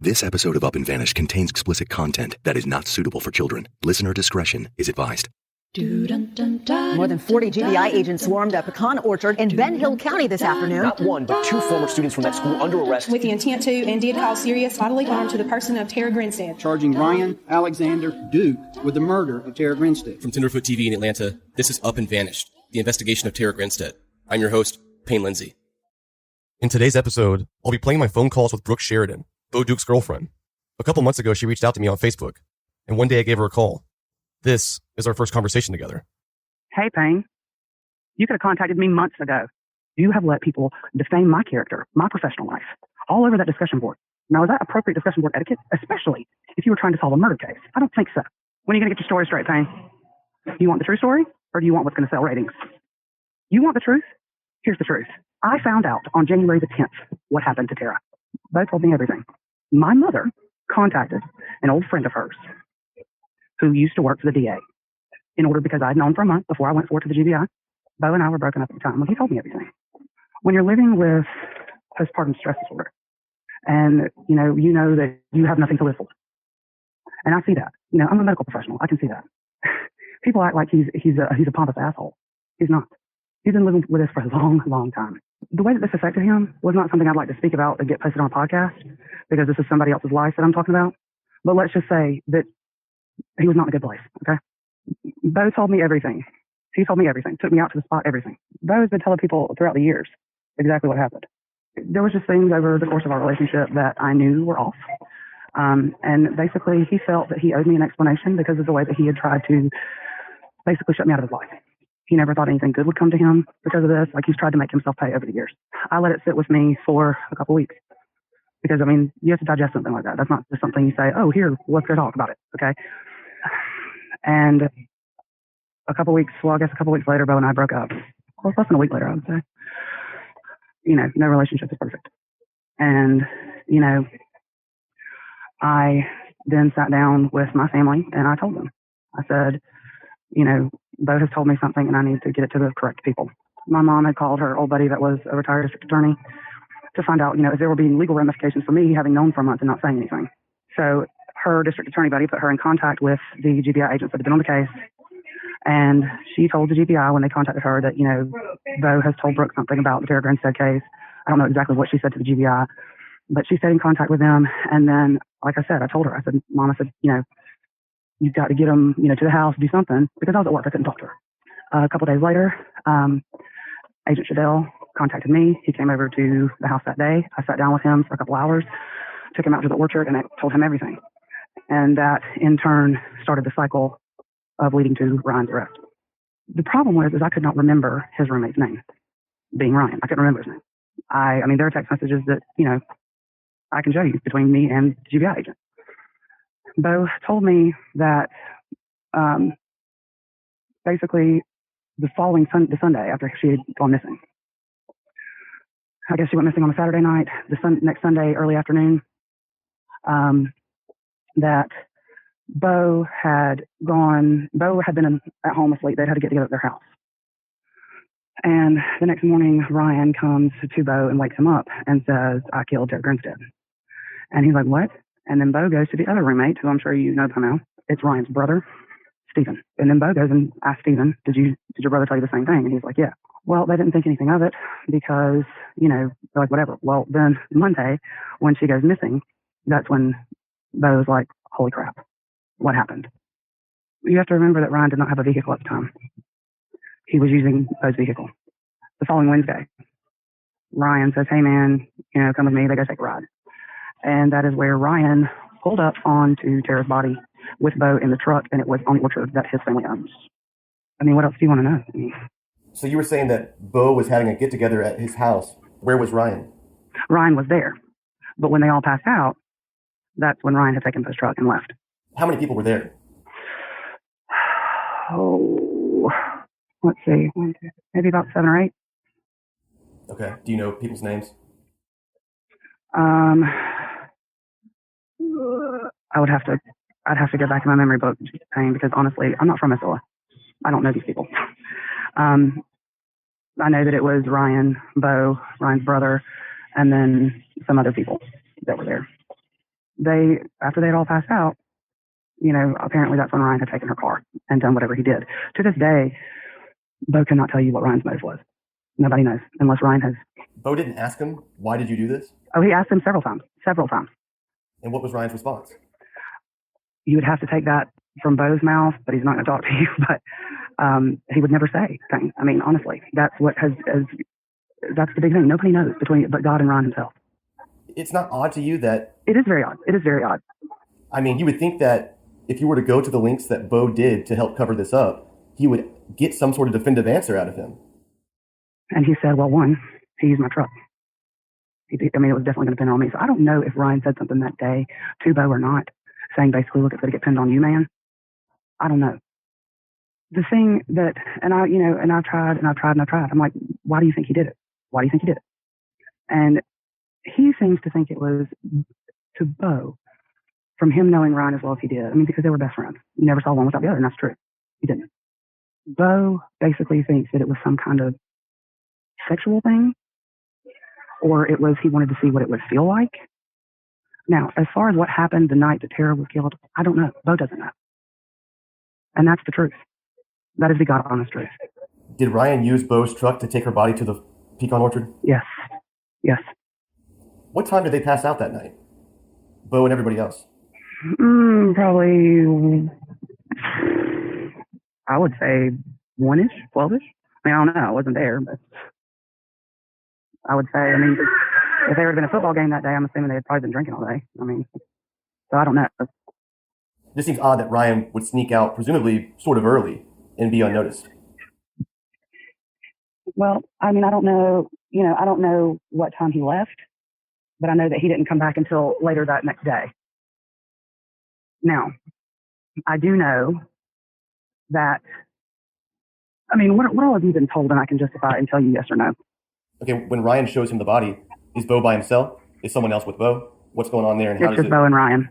This episode of Up and Vanish contains explicit content that is not suitable for children. Listener discretion is advised. More than 40 GBI agents swarmed a pecan orchard in Ben Hill County this afternoon. Not one, but two former students from that school under arrest. With the intent to and did cause serious bodily harm to the person of Tara Grinstead. Charging Ryan Alexander Duke with the murder of Tara Grinstead. From Tenderfoot TV in Atlanta, this is Up and Vanished, the investigation of Tara Grinstead. I'm your host, Payne Lindsay. In today's episode, I'll be playing my phone calls with Brooke Sheridan, Bo Duke's girlfriend. A couple months ago, she reached out to me on Facebook, and one day I gave her a call. This is our first conversation together. Hey, Payne. You could have contacted me months ago. You have let people defame my character, my professional life, all over that discussion board. Now, is that appropriate discussion board etiquette? Especially if you were trying to solve a murder case. I don't think so. When are you going to get your story straight, Payne? Do you want the true story, or do you want what's going to sell ratings? You want the truth? Here's the truth. I found out on January the 10th what happened to Tara. Bo told me everything. My mother contacted an old friend of hers who used to work for the DA in order, because I'd known for a month before I went forward to the GBI. Bo and I were broken up at the time. Well, he told me everything. When you're living with postpartum stress disorder, and you know that you have nothing to live for, and I see that. I'm a medical professional. I can see that. People act like he's a pompous asshole. He's not. He's been living with this for a long, long time. The way that this affected him was not something I'd like to speak about and get posted on a podcast, because this is somebody else's life that I'm talking about. But let's just say that he was not in a good place, okay? Bo told me everything. He told me everything. Took me out to the spot, everything. Bo has been telling people throughout the years exactly what happened. There was just things over the course of our relationship that I knew were off. And basically, he felt that he owed me an explanation because of the way that he had tried to basically shut me out of his life. He never thought anything good would come to him because of this. Like, he's tried to make himself pay over the years. I let it sit with me for a couple weeks. Because, you have to digest something like that. That's not just something you say, oh, here, let's go talk about it, okay? And a couple weeks later, Bo and I broke up. Well, less than a week later, I would say. No relationship is perfect. And, I then sat down with my family and I told them. I said, Bo has told me something and I need to get it to the correct people. My mom had called her old buddy that was a retired district attorney to find out, if there were being legal ramifications for me having known for a month and not saying anything. So her district attorney buddy put her in contact with the GBI agents that had been on the case. And she told the GBI when they contacted her that, Bo has told Brooke something about the Tara Grinstead case. I don't know exactly what she said to the GBI, but she stayed in contact with them. And then, like I said, I told her, Mom, you've got to get them, to the house, do something, because I was at work. I couldn't talk to her. A couple days later, Agent Shadell contacted me. He came over to the house that day. I sat down with him for a couple hours, took him out to the orchard, and I told him everything. And that, in turn, started the cycle of leading to Ryan's arrest. The problem was I could not remember his roommate's name, being Ryan. I couldn't remember his name. There are text messages that, I can show you between me and the GBI agent. Bo told me that basically the following the Sunday after she had gone missing, I guess she went missing on a Saturday night, next Sunday, early afternoon, that Bo had been at home asleep. They'd had to get together at their house. And the next morning, Ryan comes to Bo and wakes him up and says, I killed Tara Grinstead. And he's like, what? And then Bo goes to the other roommate, who I'm sure you know by now. It's Ryan's brother, Stephen. And then Bo goes and asks Stephen, did your brother tell you the same thing? And he's like, yeah. Well, they didn't think anything of it because, they're like, whatever. Well, then Monday, when she goes missing, that's when Bo's like, holy crap, what happened? You have to remember that Ryan did not have a vehicle at the time. He was using Bo's vehicle. The following Wednesday, Ryan says, hey man, come with me. They go take a ride. And that is where Ryan pulled up onto Tara's body with Bo in the truck, and it was on the orchard that his family owns. What else do you want to know? So you were saying that Bo was having a get-together at his house. Where was Ryan? Ryan was there. But when they all passed out, that's when Ryan had taken Bo's truck and left. How many people were there? Oh, let's see. Maybe about 7 or 8. Okay. Do you know people's names? I'd have to go back in my memory book, because honestly, I'm not from Missoula. I don't know these people. I know that it was Ryan, Bo, Ryan's brother, and then some other people that were there. after they'd all passed out, apparently that's when Ryan had taken her car and done whatever he did. To this day, Bo cannot tell you what Ryan's motive was. Nobody knows unless Ryan has. Bo didn't ask him, why did you do this? Oh, he asked him several times. And what was Ryan's response? You would have to take that from Bo's mouth, but he's not going to talk to you. But he would never say things. I mean, honestly, that's that's the big thing. Nobody knows but God and Ryan himself. It's not odd to you that... It is very odd. It is very odd. I mean, you would think that if you were to go to the links that Bo did to help cover this up, he would get some sort of definitive answer out of him. And he said, well, one, he used my truck. It was definitely going to depend on me. So I don't know if Ryan said something that day to Bo or not, saying basically, look, it's going to depend on you, man. I don't know. The thing that, and I've tried. I'm like, why do you think he did it? Why do you think he did it? And he seems to think it was to Bo, from him knowing Ryan as well as he did. I mean, because they were best friends. You never saw one without the other, and that's true. He didn't. Bo basically thinks that it was some kind of sexual thing, or it was he wanted to see what it would feel like. Now, as far as what happened the night that Tara was killed, I don't know. Bo doesn't know. And that's the truth. That is the God honest truth. Did Ryan use Bo's truck to take her body to the pecan orchard? Yes. What time did they pass out that night? Bo and everybody else? Probably, I would say 1-ish, 12-ish. I mean, I don't know. I wasn't there, but I would say, if there had been a football game that day, I'm assuming they had probably been drinking all day. So I don't know. It just seems odd that Ryan would sneak out, presumably sort of early, and be unnoticed. Well, I don't know. I don't know what time he left, but I know that he didn't come back until later that next day. Now, I do know that, what all have you been told, and I can justify and tell you yes or no? Okay, when Ryan shows him the body, is Bo by himself? Is someone else with Bo? What's going on there? And It's just Bo and Ryan.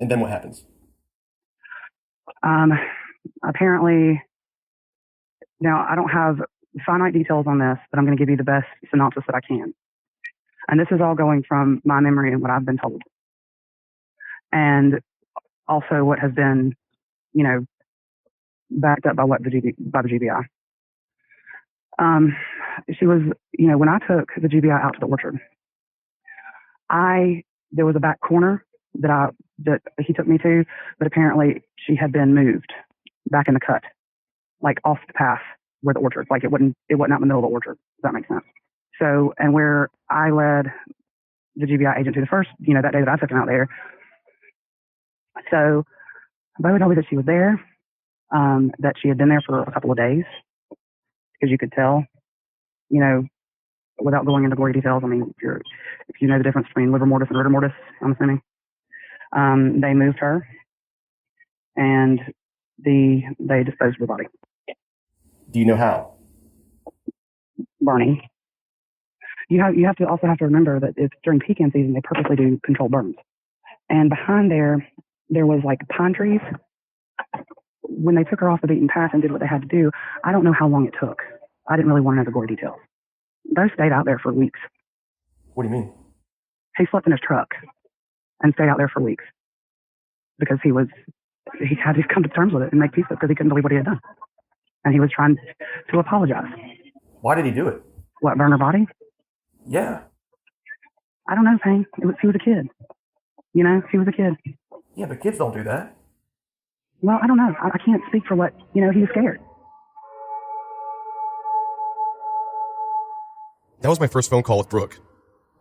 And then what happens? Apparently, now I don't have finite details on this, but I'm going to give you the best synopsis that I can. And this is all going from my memory and what I've been told. And also what has been, backed up by by the GBI. She was, when I took the GBI out to the orchard, there was a back corner that he took me to, but apparently she had been moved back in the cut, like off the path where the orchard, like it wasn't out in the middle of the orchard. Does that make sense? So, and where I led the GBI agent to the first, that day that I took him out there. So Bo told me that she was there, that she had been there for a couple of days, because you could tell, without going into gory details. If you know the difference between livor mortis and rigor mortis, I'm assuming. They moved her, and they disposed of the body. Do you know how? Burning. You have to remember that it's during pecan season, they purposely do controlled burns. And behind there was like pine trees. When they took her off the beaten path and did what they had to do, I don't know how long it took. I didn't really want to know the gory details. They stayed out there for weeks. What do you mean? He slept in his truck and stayed out there for weeks because he had to come to terms with it and make peace with it because he couldn't believe what he had done. And he was trying to apologize. Why did he do it? What, burn her body? Yeah. I don't know, Payne. He was a kid. He was a kid. Yeah, but kids don't do that. Well, I don't know. I can't speak for what, he was scared. That was my first phone call with Brooke.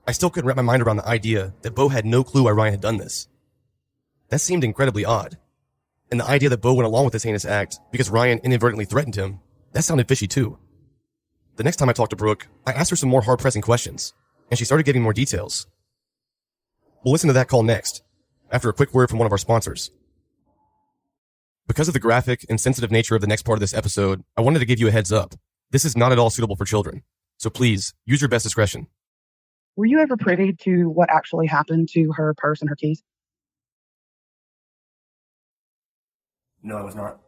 I still couldn't wrap my mind around the idea that Bo had no clue why Ryan had done this. That seemed incredibly odd. And the idea that Bo went along with this heinous act because Ryan inadvertently threatened him, that sounded fishy too. The next time I talked to Brooke, I asked her some more hard-pressing questions, and she started giving more details. We'll listen to that call next, after a quick word from one of our sponsors. Because of the graphic and sensitive nature of the next part of this episode, I wanted to give you a heads up. This is not at all suitable for children, so please use your best discretion. Were you ever privy to what actually happened to her purse and her keys? No, I was not.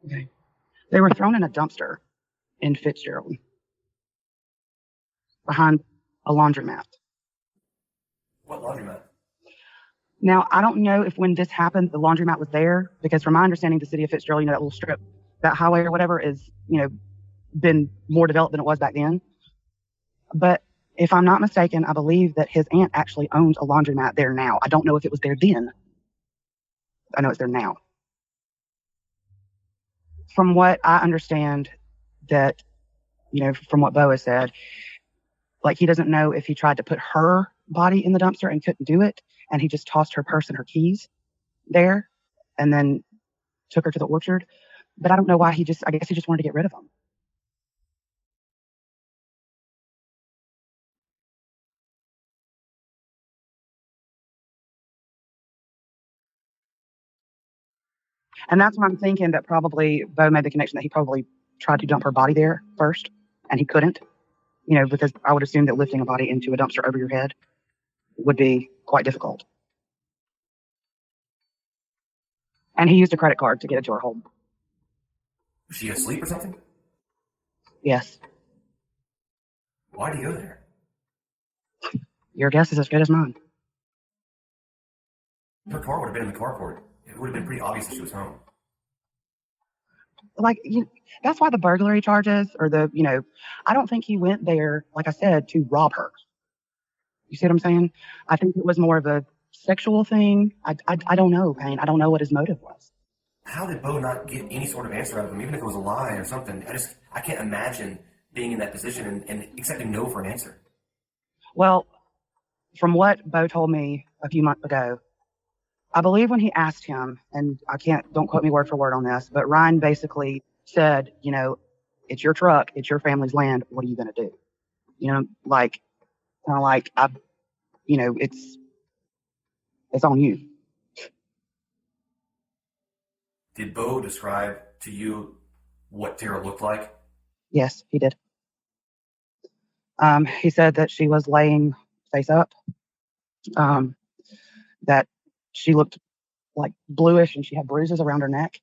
Okay. They were thrown in a dumpster in Fitzgerald behind a laundromat. What laundromat? Now, I don't know if when this happened, the laundromat was there, because from my understanding, the city of Fitzgerald, that little strip, that highway or whatever is, been more developed than it was back then. But if I'm not mistaken, I believe that his aunt actually owns a laundromat there now. I don't know if it was there then. I know it's there now. From what I understand, that, from what Bo has said, like, he doesn't know if he tried to put her body in the dumpster and couldn't do it, and he just tossed her purse and her keys there and then took her to the orchard. But I don't know why I guess he just wanted to get rid of them. And that's why I'm thinking that probably Bo made the connection that he probably tried to dump her body there first, and he couldn't, because I would assume that lifting a body into a dumpster over your head would be quite difficult. And he used a credit card to get it to her home. Was she asleep or something? Yes. Why do you go there? Your guess is as good as mine. Her car would have been in the carport. It would have been pretty obvious that she was home. Like, that's why the burglary charges, or I don't think he went there, like I said, to rob her. You see what I'm saying? I think it was more of a sexual thing. I don't know, Payne. I don't know what his motive was. How did Bo not get any sort of answer out of him, even if it was a lie or something? I can't imagine being in that position and accepting no for an answer. Well, from what Bo told me a few months ago, I believe when he asked him, and don't quote me word for word on this, but Ryan basically said, it's your truck, it's your family's land, what are you going to do? It's on you. Did Bo describe to you what Tara looked like? Yes, he did. He said that she was laying face up, that she looked like bluish and she had bruises around her neck,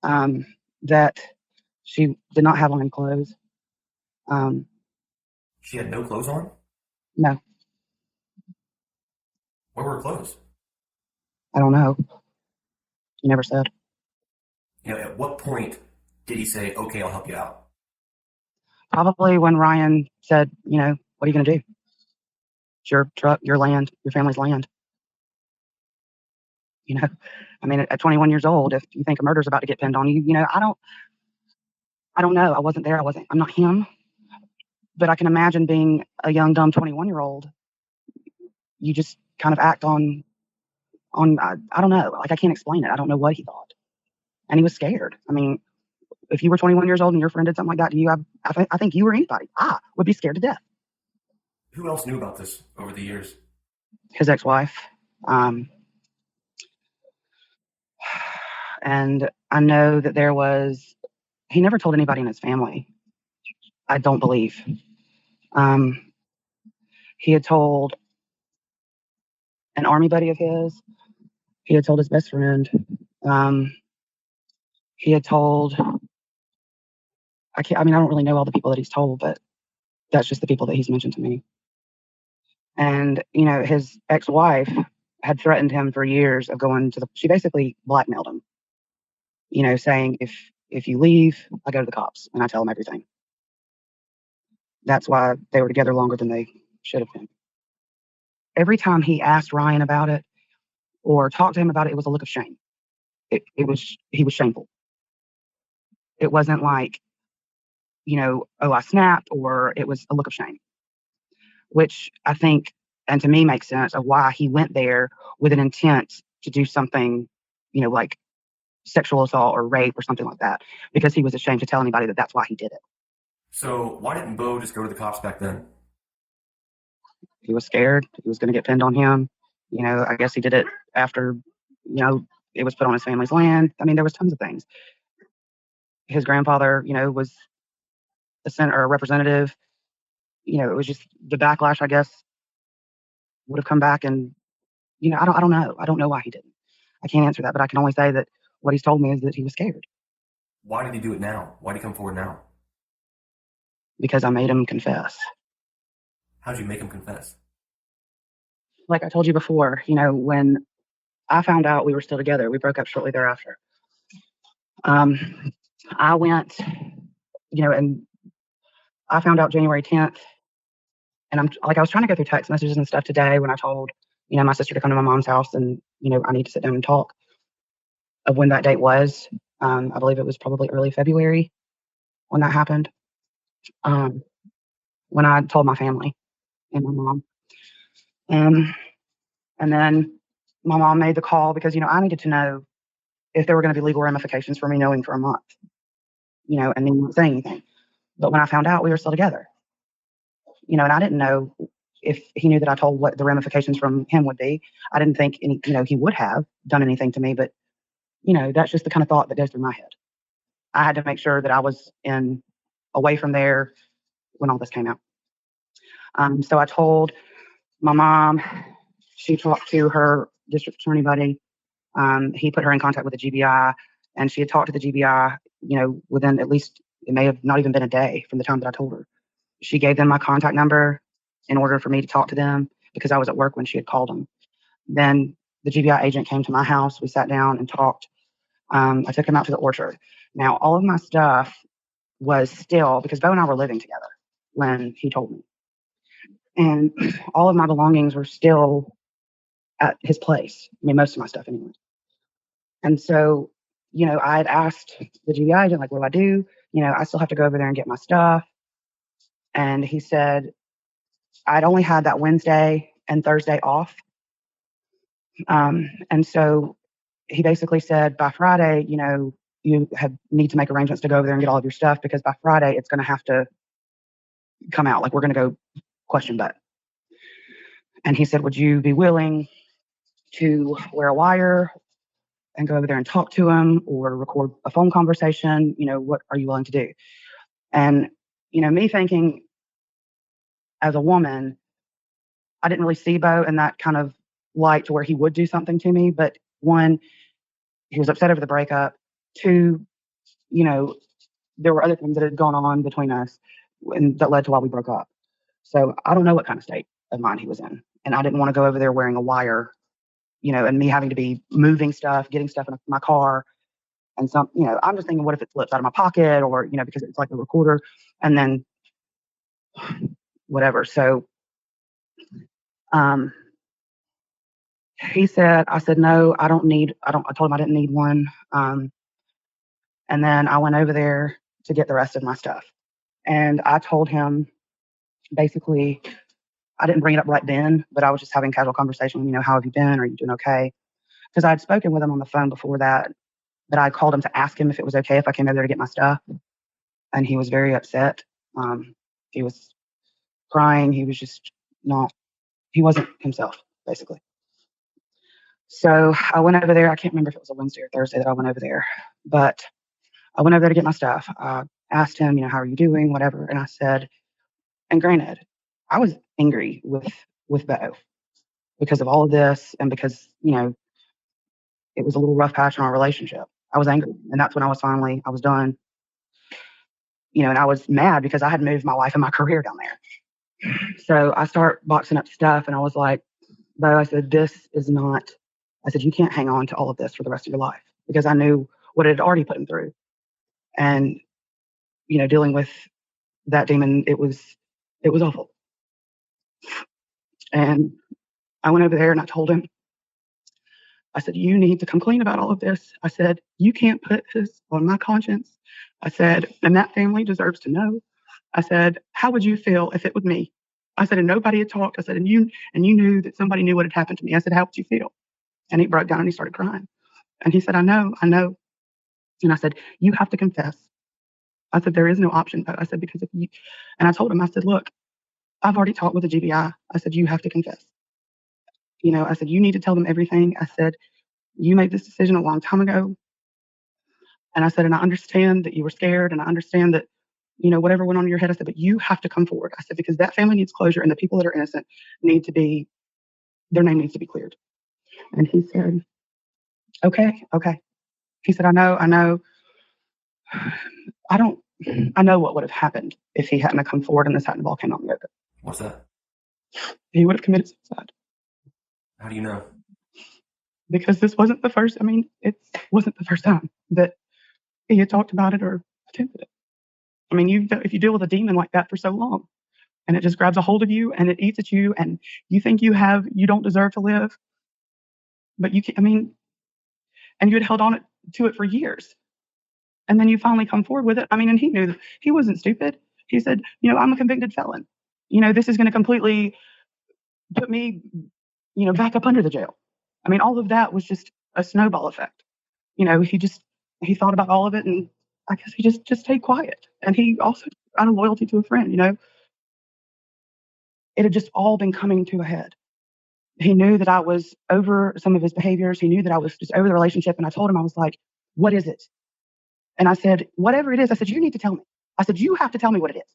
that she did not have on any clothes. She had no clothes on? No. Where were her clothes? I don't know. He never said. At what point did he say, okay, I'll help you out? Probably when Ryan said, what are you going to do? It's your truck, your land, your family's land. At 21 years old, if you think a murder's about to get pinned on you, I don't know. I wasn't there. I'm not him. But I can imagine being a young, dumb 21-year-old. You just kind of act on, I don't know. Like, I can't explain it. I don't know what he thought. And he was scared. If you were 21 years old and your friend did something like that to you, I think you or anybody, would be scared to death. Who else knew about this over the years? His ex-wife. And I know that he never told anybody in his family, I don't believe. He had told an army buddy of his. He had told his best friend. He had told, I don't really know all the people that he's told, but that's just the people that he's mentioned to me. And, his ex-wife had threatened him for years of she basically blackmailed him, saying, if you leave, I go to the cops and I tell them everything. That's why they were together longer than they should have been. Every time he asked Ryan about it or talked to him about it, it was a look of shame. He was shameful. It wasn't like, I snapped, or it was a look of shame, which I think, and to me, makes sense of why he went there with an intent to do something, like sexual assault or rape or something like that, because he was ashamed to tell anybody that that's why he did it. So why didn't Bo just go to the cops back then? He was scared. He was going to get pinned on him. I guess he did it after, it was put on his family's land. There was tons of things. His grandfather, was a senator or a representative. It was just the backlash, I guess, would have come back. And, I don't know. I don't know why he didn't. I can't answer that, but I can only say that what he's told me is that he was scared. Why did he do it now? Why did he come forward now? Because I made him confess. How did you make him confess? like I told you before, when I found out we were still together, we broke up shortly thereafter. I went, and I found out January 10th, and I was trying to go through text messages and stuff today when I told, my sister to come to my mom's house and, I need to sit down and talk of when that date was. I believe it was probably early February when that happened. When I told my family and my mom. And then my mom made the call because, I needed to know if there were going to be legal ramifications for me knowing for a month, and he didn't say anything. But when I found out we were still together, and I didn't know if he knew that I told what the ramifications from him would be. I didn't think he would have done anything to me, but that's just the kind of thought that goes through my head. I had to make sure that I was away from there when all this came out. So I told my mom. She talked to her district attorney buddy. He put her in contact with the GBI, and she had talked to the GBI, within at least, it may have not even been a day from the time that I told her. She gave them my contact number in order for me to talk to them because I was at work when she had called them. Then the GBI agent came to my house. We sat down and talked. I took him out to the orchard. Now, all of my stuff was still, because Bo and I were living together when he told me. And all of my belongings were still at his place. I mean, most of my stuff anyway. And so, I had asked the GBI agent, like, what do I do? I still have to go over there and get my stuff. And he said, I'd only had that Wednesday and Thursday off. And so he basically said, by Friday, you need to make arrangements to go over there and get all of your stuff because by Friday it's going to have to come out. Like, we're going to go question bet. And he said, would you be willing to wear a wire and go over there and talk to him or record a phone conversation? What are you willing to do? And, me thinking as a woman, I didn't really see Bo in that kind of light to where he would do something to me. But one, he was upset over the breakup. Two, there were other things that had gone on between us and that led to why we broke up. So I don't know what kind of state of mind he was in. And I didn't want to go over there wearing a wire, and me having to be moving stuff, getting stuff in my car. And some, I'm just thinking, what if it slips out of my pocket or, because it's like a recorder and then whatever. So, I said, no, I told him I didn't need one. And then I went over there to get the rest of my stuff. And I told him, basically, I didn't bring it up right then, but I was just having casual conversation. How have you been? Are you doing okay? Because I had spoken with him on the phone before that, but I called him to ask him if it was okay if I came over there to get my stuff. And he was very upset. He was crying. He was just he wasn't himself, basically. So I went over there. I can't remember if it was a Wednesday or Thursday that I went over there, but I went over there to get my stuff. I asked him, how are you doing? Whatever. And I said, and granted, I was angry with Bo because of all of this and because, it was a little rough patch in our relationship. I was angry. And that's when I was done. And I was mad because I had moved my life and my career down there. So I start boxing up stuff and I was like, Bo, I said, you can't hang on to all of this for the rest of your life because I knew what it had already put him through. And, dealing with that demon, it was awful. And I went over there and I told him, I said, you need to come clean about all of this. I said, you can't put this on my conscience. I said, and that family deserves to know. I said, how would you feel if it was me? I said, and nobody had talked. I said, and you knew that somebody knew what had happened to me. I said, how would you feel? And he broke down and he started crying. And he said, I know. And I said, you have to confess. I said, there is no option. I said, because if you, and I told him, I said, look, I've already talked with the GBI. I said, you have to confess. I said, you need to tell them everything. I said, you made this decision a long time ago. And I said, and I understand that you were scared and I understand that, whatever went on in your head. I said, but you have to come forward. I said, because that family needs closure and the people that are innocent their name needs to be cleared. And he said, okay. He said, I know. I know what would have happened if he hadn't come forward and this hadn't all came out in the open. What's that? He would have committed suicide. How do you know? Because this wasn't the first, it wasn't the first time that he had talked about it or attempted it. If you deal with a demon like that for so long and it just grabs a hold of you and it eats at you and you think you don't deserve to live, but and you had held on to it for years. And then you finally come forward with it. And he knew that he wasn't stupid. He said, I'm a convicted felon. This is going to completely put me, back up under the jail. All of that was just a snowball effect. He thought about all of it, and I guess he just stayed quiet. And he also, out of loyalty to a friend, it had just all been coming to a head. He knew that I was over some of his behaviors. He knew that I was just over the relationship. And I told him, I was like, what is it? And I said, whatever it is, I said, you need to tell me. I said, you have to tell me what it is.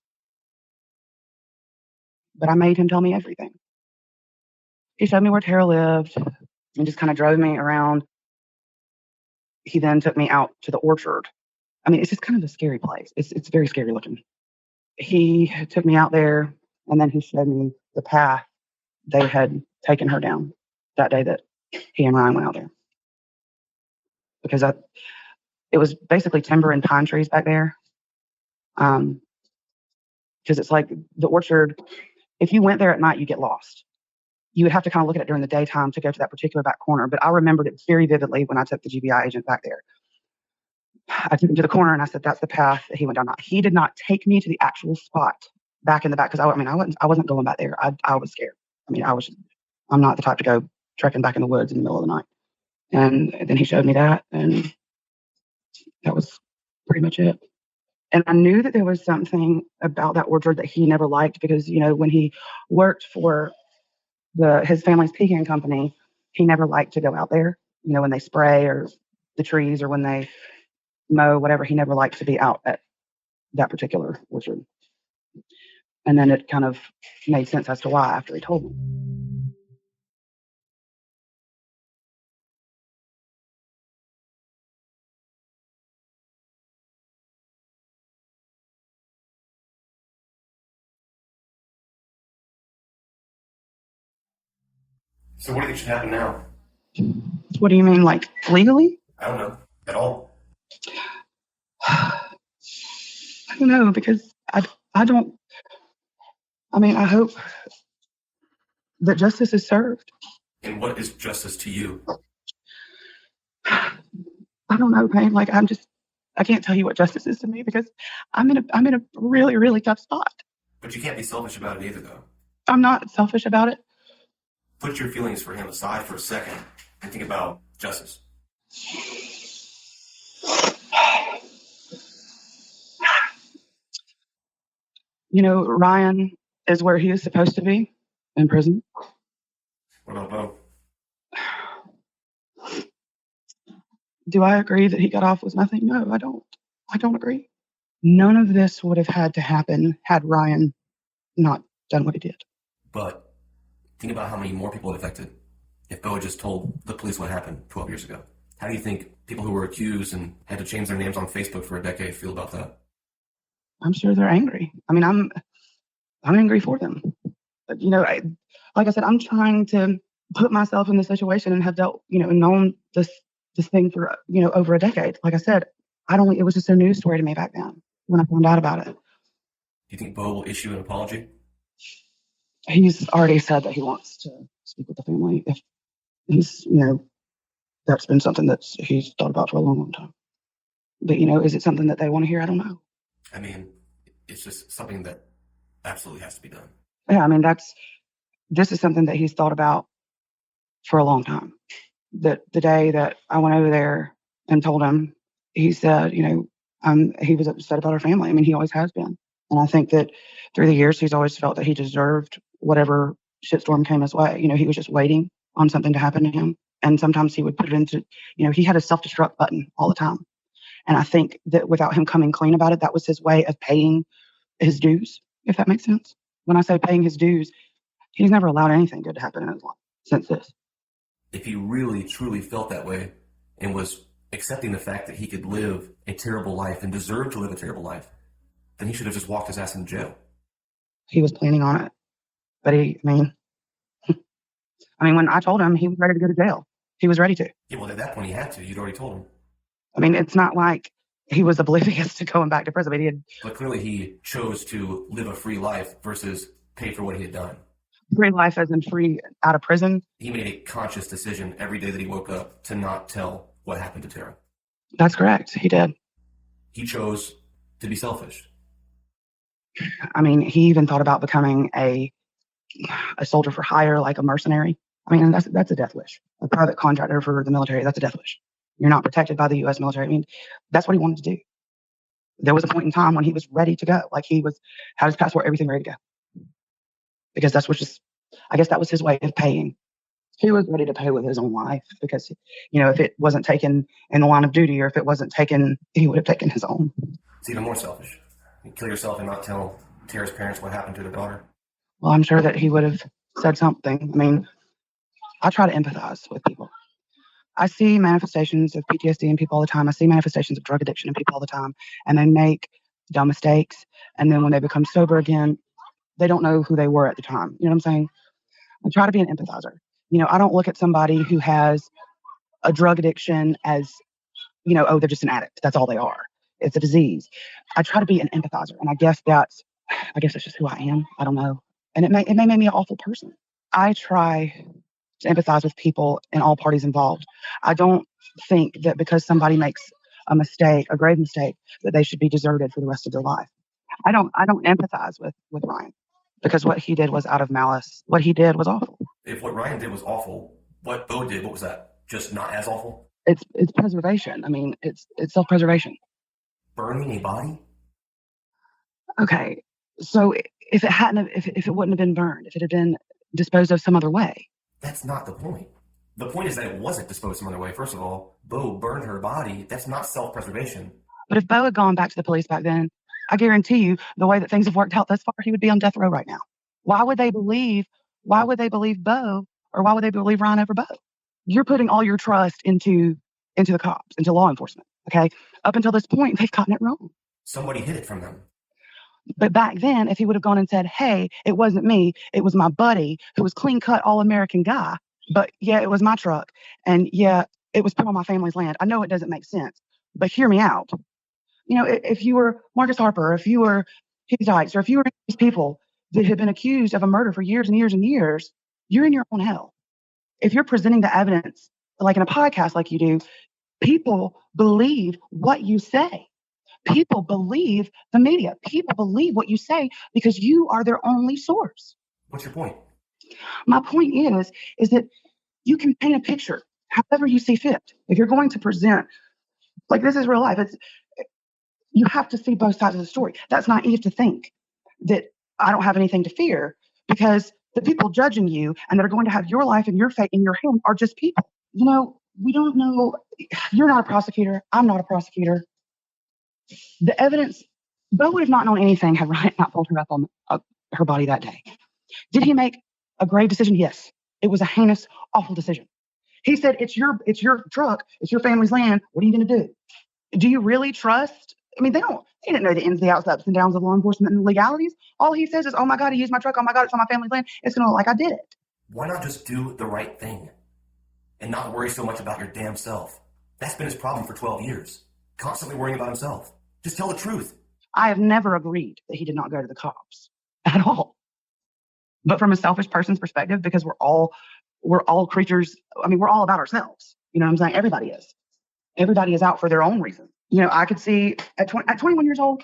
But I made him tell me everything. He showed me where Tara lived and just kind of drove me around. He then took me out to the orchard. It's just kind of a scary place. It's very scary looking. He took me out there, and then he showed me the path they had taken her down that day that he and Ryan went out there. Because it was basically timber and pine trees back there. Because it's like the orchard, if you went there at night, you get lost. You would have to kind of look at it during the daytime to go to that particular back corner. But I remembered it very vividly when I took the GBI agent back there. I took him to the corner and I said, that's the path that he went down. He did not take me to the actual spot back in the back because I wasn't going back there. I was scared. I'm not the type to go trekking back in the woods in the middle of the night. And then he showed me that, and that was pretty much it. And I knew that there was something about that orchard that he never liked because, when he worked for his family's pecan company, he never liked to go out there, when they spray or the trees or when they mow, whatever. He never liked to be out at that particular orchard. And then it kind of made sense as to why after he told me. So what do you think should happen now? What do you mean, like legally? I don't know. At all? I don't know, because I don't. I hope that justice is served. And what is justice to you? I don't know, Payne. I can't tell you what justice is to me because I'm in a really, really tough spot. But you can't be selfish about it either, though. I'm not selfish about it. Put your feelings for him aside for a second and think about justice. Ryan is where he is supposed to be, in prison. What about Bo? Do I agree that he got off with nothing? No, I don't. I don't agree. None of this would have had to happen had Ryan not done what he did. But think about how many more people it affected if Bo had just told the police what happened 12 years ago. How do you think people who were accused and had to change their names on Facebook for a decade feel about that? I'm sure they're angry. I'm angry for them. But, like I said, I'm trying to put myself in the situation and have dealt, and known this thing for, over a decade. Like I said, it was just a news story to me back then when I found out about it. Do you think Bo will issue an apology? He's already said that he wants to speak with the family. If he's, that's been something that he's thought about for a long, long time. But, is it something that they want to hear? I don't know. It's just something that absolutely has to be done. Yeah, this is something that he's thought about for a long time. The day that I went over there and told him, he said, he was upset about our family. He always has been. And I think that through the years, he's always felt that he deserved whatever shitstorm came his way. He was just waiting on something to happen to him. And sometimes he would put it into, he had a self-destruct button all the time. And I think that without him coming clean about it, that was his way of paying his dues, if that makes sense. When I say paying his dues, he's never allowed anything good to happen in his life since this. If he really, truly felt that way and was accepting the fact that he could live a terrible life and deserved to live a terrible life, then he should have just walked his ass in jail. He was planning on it. But I mean, when I told him, he was ready to go to jail. He was ready to. Yeah, well, at that point he had to. You'd already told him. I mean, it's not like he was oblivious to going back to prison. But clearly he chose to live a free life versus pay for what he had done. Free life as in free out of prison. He made a conscious decision every day that he woke up to not tell what happened to Tara. That's correct. He did. He chose to be selfish. I mean, he even thought about becoming a soldier for hire, like a mercenary. I mean, that's a death wish. A private contractor for the military, that's a death wish. You're not protected by the U.S. military. I mean, that's what he wanted to do. There was a point in time when he was ready to go. Like had his passport, everything ready to go. Because I guess that was his way of paying. He was ready to pay with his own life because, if it wasn't taken in the line of duty or if it wasn't taken, he would have taken his own. It's even more selfish. You kill yourself and not tell Tara's parents what happened to their daughter. Well, I'm sure that he would have said something. I mean, I try to empathize with people. I see manifestations of PTSD in people all the time. I see manifestations of drug addiction in people all the time. And they make dumb mistakes. And then when they become sober again, they don't know who they were at the time. You know what I'm saying? I try to be an empathizer. I don't look at somebody who has a drug addiction as, they're just an addict. That's all they are. It's a disease. I try to be an empathizer. And I guess that's just who I am. I don't know. And it may make me an awful person. I try to empathize with people in all parties involved. I don't think that because somebody makes a mistake, a grave mistake, that they should be deserted for the rest of their life. I don't empathize with Ryan because what he did was out of malice. What he did was awful. If what Ryan did was awful, what Bo did, what was that? Just not as awful? It's preservation. I mean, it's self-preservation. Burning a body? Okay. So if it wouldn't have been burned, if it had been disposed of some other way. That's not the point. The point is that it wasn't disposed some other way. First of all, Bo burned her body. That's not self-preservation. But if Bo had gone back to the police back then, I guarantee you the way that things have worked out thus far, he would be on death row right now. Why would they believe Bo, or why would they believe Ryan over Bo? You're putting all your trust into the cops, into law enforcement. Okay. Up until this point, they've gotten it wrong. Somebody hid it from them. But back then, if he would have gone and said, hey, it wasn't me, it was my buddy who was clean cut, all American guy. But yeah, it was my truck. And yeah, it was put on my family's land. I know it doesn't make sense, but hear me out. If you were Marcus Harper, if you were Hugh Dykes, or if you were these people that had been accused of a murder for years and years and years, you're in your own hell. If you're presenting the evidence, like in a podcast like you do, people believe what you say. People believe the media. People believe what you say because you are their only source. What's your point? My point is that you can paint a picture however you see fit. If you're going to present, like this is real life, you have to see both sides of the story. That's naive to think that I don't have anything to fear because the people judging you and that are going to have your life and your fate in your hand are just people. We don't know. You're not a prosecutor. I'm not a prosecutor. The evidence, Bo would have not known anything had Ryan not pulled her up on her body that day. Did he make a grave decision? Yes. It was a heinous, awful decision. He said, it's your truck. It's your family's land. What are you going to do? Do you really trust? I mean, they didn't know the ins, the outs, the ups and downs of law enforcement and the legalities. All he says is, oh my God, he used my truck. Oh my God, it's on my family's land. It's going to look like I did it. Why not just do the right thing and not worry so much about your damn self? That's been his problem for 12 years. Constantly worrying about himself. Just tell the truth. I have never agreed that he did not go to the cops at all. But from a selfish person's perspective, because we're all creatures. I mean, we're all about ourselves. You know what I'm saying? Everybody is. Everybody is out for their own reason. I could see at 21 years old,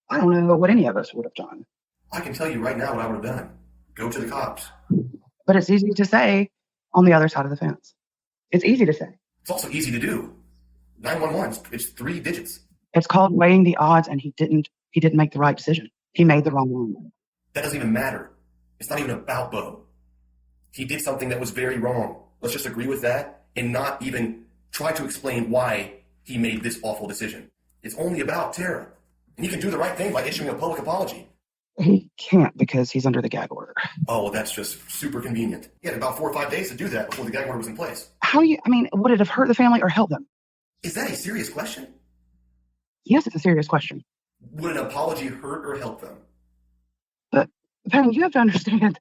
I don't know what any of us would have done. I can tell you right now what I would have done. Go to the cops. But it's easy to say on the other side of the fence. It's easy to say. It's also easy to do. 911, it's 3 digits. It's called weighing the odds, and he didn't make the right decision. He made the wrong one. That doesn't even matter. It's not even about Bo. He did something that was very wrong. Let's just agree with that and not even try to explain why he made this awful decision. It's only about Tara. And he can do the right thing by issuing a public apology. He can't because he's under the gag order. Oh, well, that's just super convenient. He had about 4 or 5 days to do that before the gag order was in place. Would it have hurt the family or helped them? Is that a serious question? Yes, it's a serious question. Would an apology hurt or help them? But, Penny, you have to understand,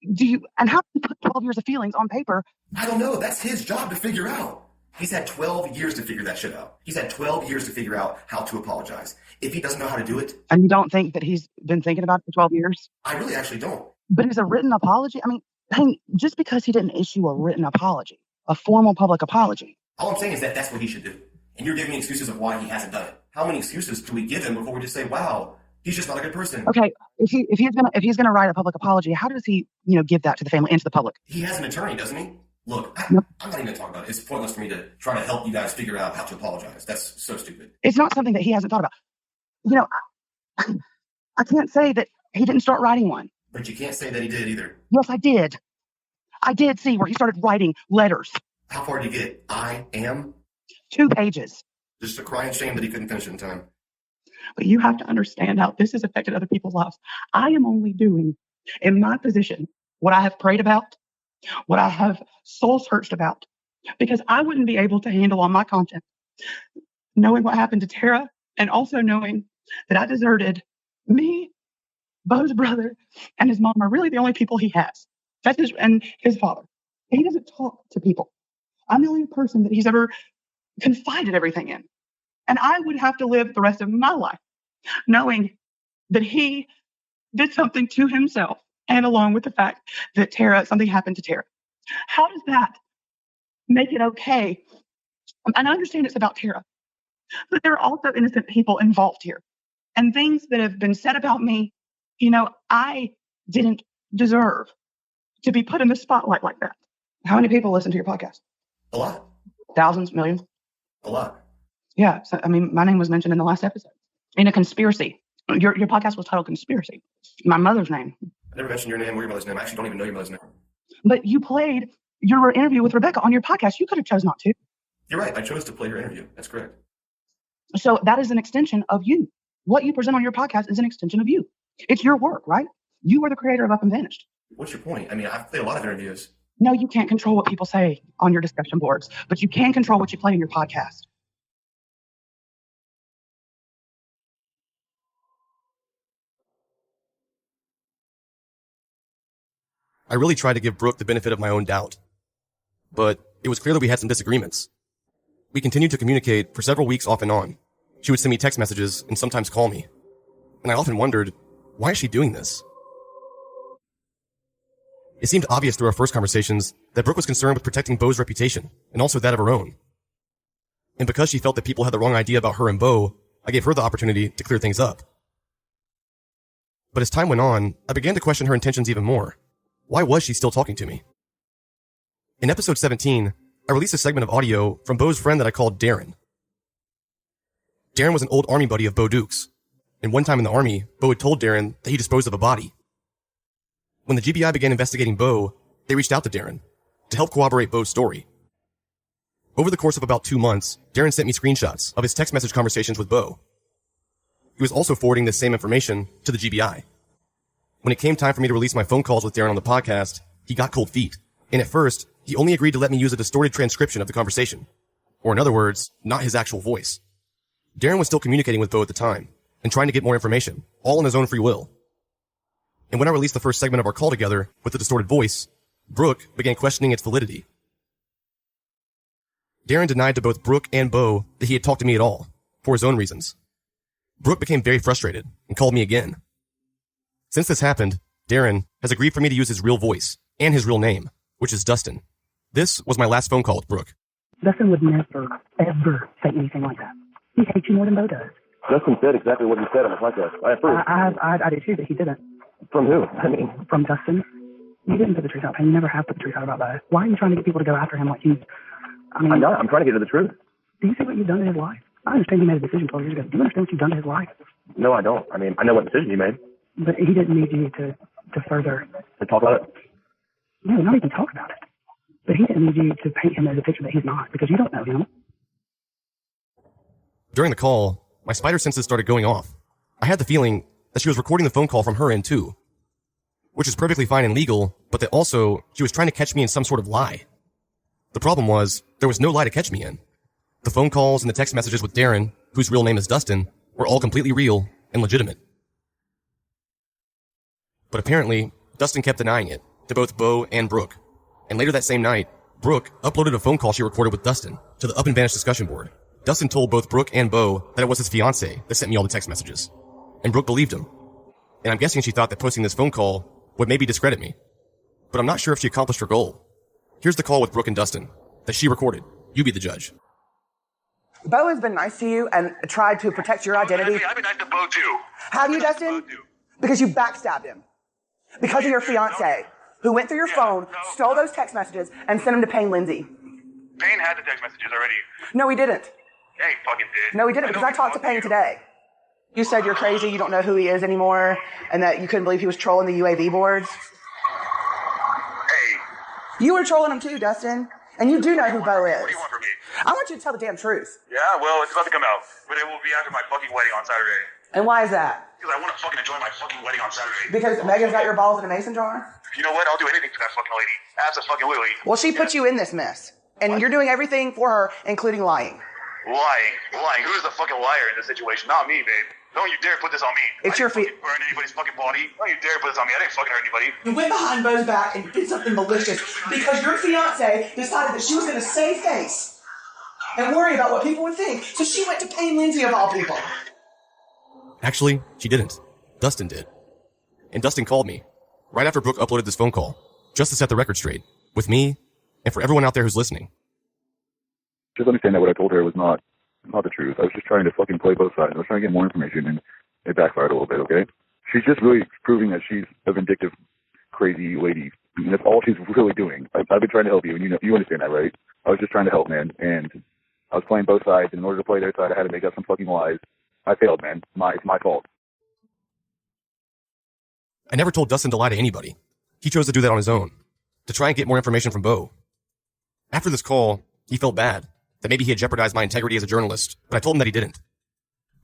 and how do you put 12 years of feelings on paper? I don't know. That's his job to figure out. He's had 12 years to figure that shit out. He's had 12 years to figure out how to apologize. If he doesn't know how to do it. And you don't think that he's been thinking about it for 12 years? I really actually don't. But is a written apology? I mean, Payne, just because he didn't issue a written apology, a formal public apology. All I'm saying is that that's what he should do. And you're giving me excuses of why he hasn't done it. How many excuses do we give him before we just say, wow, he's just not a good person? Okay, if he's gonna write a public apology, how does he, give that to the family and to the public? He has an attorney, doesn't he? Look, I'm not even going to talk about it. It's pointless for me to try to help you guys figure out how to apologize. That's so stupid. It's not something that he hasn't thought about. I can't say that he didn't start writing one. But you can't say that he did either. Yes, I did. I did see where he started writing letters. How far did you get? I am? 2 pages. Just a crying shame that he couldn't finish it in time. But you have to understand how this has affected other people's lives. I am only doing, in my position, what I have prayed about, what I have soul searched about, because I wouldn't be able to handle all my content, knowing what happened to Tara, and also knowing that I deserted me, Bo's brother, and his mom are really the only people he has. That's his father. He doesn't talk to people. I'm the only person that he's ever confided everything in. And I would have to live the rest of my life knowing that he did something to himself, and along with the fact that something happened to Tara. How does that make it okay? And I understand it's about Tara, but there are also innocent people involved here. And things that have been said about me, I didn't deserve to be put in the spotlight like that. How many people listen to your podcast? A lot. Thousands, millions? A lot. Yeah. So, my name was mentioned in the last episode. In a conspiracy. Your podcast was titled Conspiracy. My mother's name. I never mentioned your name or your mother's name. I actually don't even know your mother's name. But you played your interview with Rebecca on your podcast. You could have chose not to. You're right. I chose to play your interview. That's correct. So that is an extension of you. What you present on your podcast is an extension of you. It's your work, right? You are the creator of Up and Vanished. What's your point? I've played a lot of interviews. No, you can't control what people say on your discussion boards, but you can control what you play in your podcast. I really tried to give Brooke the benefit of my own doubt. But it was clear that we had some disagreements. We continued to communicate for several weeks off and on. She would send me text messages and sometimes call me. And I often wondered, why is she doing this? It seemed obvious through our first conversations that Brooke was concerned with protecting Bo's reputation and also that of her own. And because she felt that people had the wrong idea about her and Bo, I gave her the opportunity to clear things up. But as time went on, I began to question her intentions even more. Why was she still talking to me? In episode 17, I released a segment of audio from Bo's friend that I called Darren. Darren was an old army buddy of Bo Duke's, and one time in the army, Bo had told Darren that he disposed of a body. When the GBI began investigating Bo, they reached out to Darren to help corroborate Bo's story. Over the course of about 2 months, Darren sent me screenshots of his text message conversations with Bo. He was also forwarding this same information to the GBI. When it came time for me to release my phone calls with Darren on the podcast, he got cold feet. And at first, he only agreed to let me use a distorted transcription of the conversation. Or in other words, not his actual voice. Darren was still communicating with Bo at the time, and trying to get more information, all on his own free will. And when I released the first segment of our call together with the distorted voice, Brooke began questioning its validity. Darren denied to both Brooke and Bo that he had talked to me at all, for his own reasons. Brooke became very frustrated and called me again. Since this happened, Darren has agreed for me to use his real voice and his real name, which is Dustin. This was my last phone call with Brooke. Dustin would never, ever say anything like that. He hates you more than Bo does. Justin said exactly what he said on the podcast. I approve. I did too, but he didn't. From who? From Dustin. You didn't put the truth out, and you never have put the truth out about Bo. Why are you trying to get people to go after him like he's... I'm not. I'm trying to get to the truth. Do you see what you've done to his life? I understand he made a decision 12 years ago. Do you understand what you've done to his life? No, I don't. I know what decision he made. But he didn't need you to further... To talk about it? No, not even talk about it. But he didn't need you to paint him as a picture that he's not, because you don't know him. During the call, my spider senses started going off. I had the feeling that she was recording the phone call from her end too. Which is perfectly fine and legal, but that also she was trying to catch me in some sort of lie. The problem was, there was no lie to catch me in. The phone calls and the text messages with Darren, whose real name is Dustin, were all completely real and legitimate. But apparently, Dustin kept denying it to both Bo and Brooke. And later that same night, Brooke uploaded a phone call she recorded with Dustin to the Up and Vanished discussion board. Dustin told both Brooke and Bo that it was his fiancée that sent me all the text messages. And Brooke believed him. And I'm guessing she thought that posting this phone call would maybe discredit me. But I'm not sure if she accomplished her goal. Here's the call with Brooke and Dustin that she recorded. You be the judge. Bo has been nice to you and tried to protect your identity. I've been nice to Bo too. Have you, Dustin? Because you backstabbed him. Because of your fiancé, who went through your phone, stole those text messages, and sent them to Payne Lindsay. Payne had the text messages already. No, he didn't. Yeah, he fucking did. No, he didn't, because I talked to Payne today. You said you're crazy, you don't know who he is anymore, and that you couldn't believe he was trolling the UAV boards. Hey. You were trolling him too, Dustin. And you do know who Bo is. What do you want from me? I want you to tell the damn truth. Yeah, well, it's about to come out. But it will be after my fucking wedding on Saturday. And why is that? Because I want to fucking enjoy my fucking wedding on Saturday. Because Megan's got your balls in a mason jar? You know what? I'll do anything for that fucking lady. Absolutely. Well, she put you in this mess. And you're doing everything for her, including lying. Lying. Who's the fucking liar in this situation? Not me, babe. Don't you dare put this on me. It's your feet. Burn anybody's fucking body. Don't you dare put this on me. I didn't fucking hurt anybody. You went behind Bo's back and did something malicious because your fiance decided that she was going to save face and worry about what people would think. So she went to Payne Lindsay of all people. Actually, she didn't. Dustin did. And Dustin called me right after Brooke uploaded this phone call, just to set the record straight, with me and for everyone out there who's listening. Just understand that what I told her was not the truth. I was just trying to fucking play both sides. I was trying to get more information, and it backfired a little bit, okay? She's just really proving that she's a vindictive, crazy lady. And that's all she's really doing. I've been trying to help you, and you understand that, right? I was just trying to help, man, and I was playing both sides, and in order to play their side, I had to make up some fucking lies. I failed, man. It's my fault. I never told Dustin to lie to anybody. He chose to do that on his own, to try and get more information from Bo. After this call, he felt bad, that maybe he had jeopardized my integrity as a journalist, but I told him that he didn't.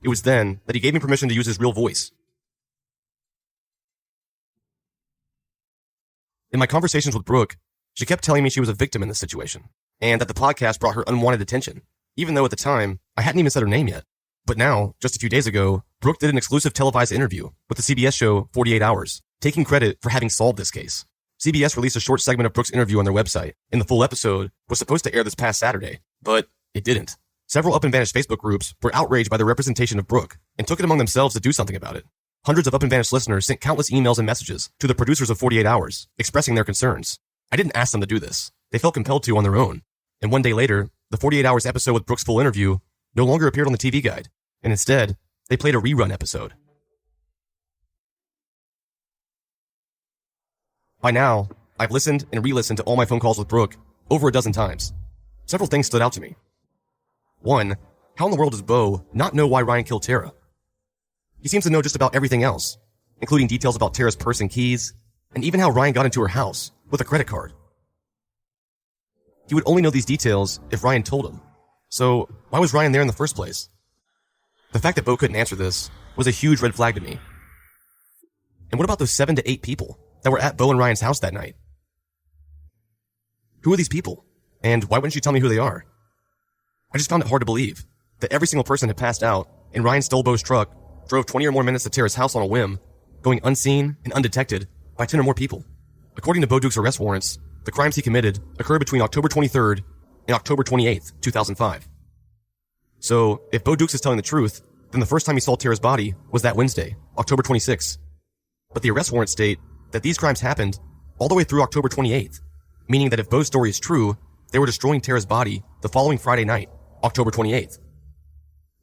It was then that he gave me permission to use his real voice. In my conversations with Brooke, she kept telling me she was a victim in this situation, and that the podcast brought her unwanted attention, even though at the time, I hadn't even said her name yet. But now, just a few days ago, Brooke did an exclusive televised interview with the CBS show 48 Hours, taking credit for having solved this case. CBS released a short segment of Brooke's interview on their website, and the full episode was supposed to air this past Saturday, but it didn't. Several Up and Vanished Facebook groups were outraged by the representation of Brooke and took it among themselves to do something about it. Hundreds of Up and Vanished listeners sent countless emails and messages to the producers of 48 Hours, expressing their concerns. I didn't ask them to do this. They felt compelled to on their own. And one day later, the 48 Hours episode with Brooke's full interview no longer appeared on the TV guide, and instead, they played a rerun episode. By now, I've listened and re-listened to all my phone calls with Brooke over a dozen times. Several things stood out to me. One, how in the world does Bo not know why Ryan killed Tara? He seems to know just about everything else, including details about Tara's purse and keys, and even how Ryan got into her house with a credit card. He would only know these details if Ryan told him. So why was Ryan there in the first place? The fact that Bo couldn't answer this was a huge red flag to me. And what about those 7 to 8 people that were at Bo and Ryan's house that night? Who are these people? And why wouldn't you tell me who they are? I just found it hard to believe that every single person had passed out and Ryan stole Bo's truck, drove 20 or more minutes to Tara's house on a whim, going unseen and undetected by 10 or more people. According to Bo Duke's arrest warrants, the crimes he committed occurred between October 23rd and October 28th, 2005. So, if Bo Dukes is telling the truth, then the first time he saw Tara's body was that Wednesday, October 26th. But the arrest warrants state that these crimes happened all the way through October 28th, meaning that if Bo's story is true, they were destroying Tara's body the following Friday night, October 28th.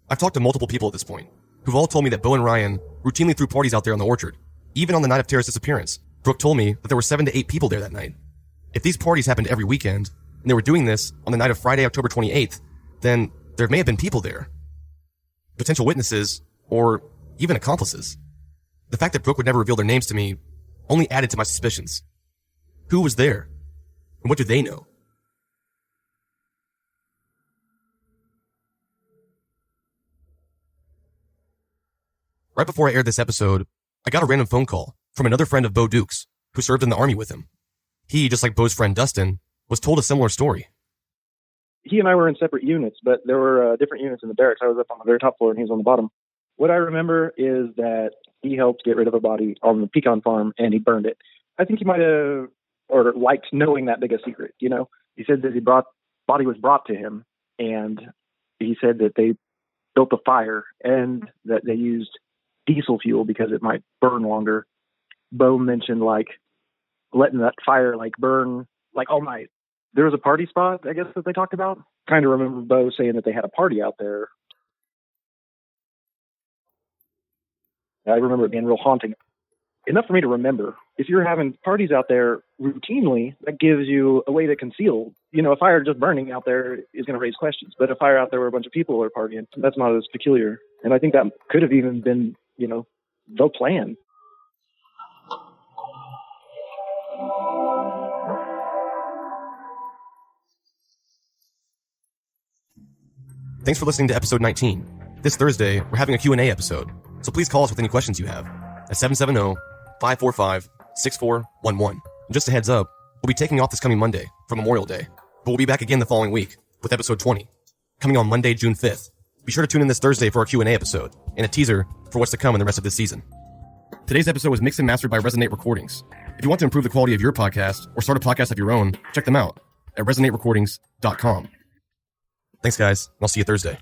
I've talked to multiple people at this point, who've all told me that Bo and Ryan routinely threw parties out there on the orchard. Even on the night of Tara's disappearance, Brooke told me that there were 7 to 8 people there that night. If these parties happened every weekend, and they were doing this on the night of Friday, October 28th, then there may have been people there. Potential witnesses, or even accomplices. The fact that Brooke would never reveal their names to me only added to my suspicions. Who was there? And what do they know? Right before I aired this episode, I got a random phone call from another friend of Bo Duke's who served in the Army with him. He, just like Bo's friend Dustin, was told a similar story. He and I were in separate units, but there were different units in the barracks. I was up on the very top floor and he was on the bottom. What I remember is that he helped get rid of a body on the pecan farm and he burned it. I think he might have or liked knowing that big a secret. You know, he said that body was brought to him, and he said that they built a fire and that they used diesel fuel because it might burn longer. Bo mentioned like letting that fire like burn like all night. There was a party spot, I guess, that they talked about. Kind of remember Bo saying that they had a party out there. I remember it being real haunting. Enough for me to remember. If you're having parties out there routinely, that gives you a way to conceal. You know, a fire just burning out there is going to raise questions. But a fire out there where a bunch of people are partying, that's not as peculiar. And I think that could have even been, you know, the plan. Thanks for listening to episode 19. This Thursday, we're having a Q&A episode, so please call us with any questions you have at 770-545-6411. And just a heads up, we'll be taking off this coming Monday for Memorial Day, but we'll be back again the following week with episode 20, coming on Monday, June 5th. Be sure to tune in this Thursday for our Q&A episode and a teaser for what's to come in the rest of this season. Today's episode was mixed and mastered by Resonate Recordings. If you want to improve the quality of your podcast or start a podcast of your own, check them out at resonaterecordings.com. Thanks, guys. I'll see you Thursday.